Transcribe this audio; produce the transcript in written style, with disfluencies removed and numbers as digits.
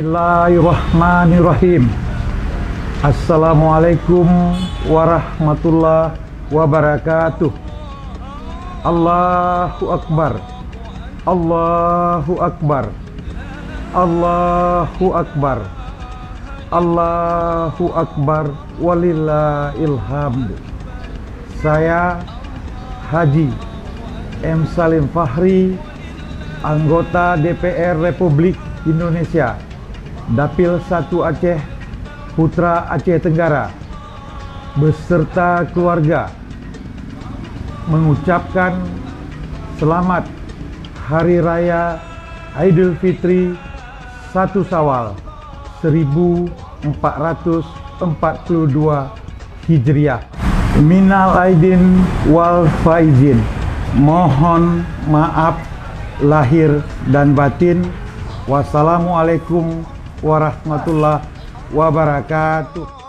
Bismillahirrahmanirrahim. Assalamualaikum warahmatullahi wabarakatuh. Allahu Akbar. Allahu Akbar. Allahu Akbar. Allahu Akbar. Walillahil hamd. Saya Haji M. Salim Fahri, anggota DPR Republik Indonesia, Dapil 1 Aceh, Putra Aceh Tenggara, beserta keluarga, mengucapkan selamat Hari Raya Idul Fitri 1 Syawal 1442 Hijriah. Minal aidin wal faizin. Mohon maaf lahir dan batin. Wassalamualaikum warahmatullahi wabarakatuh.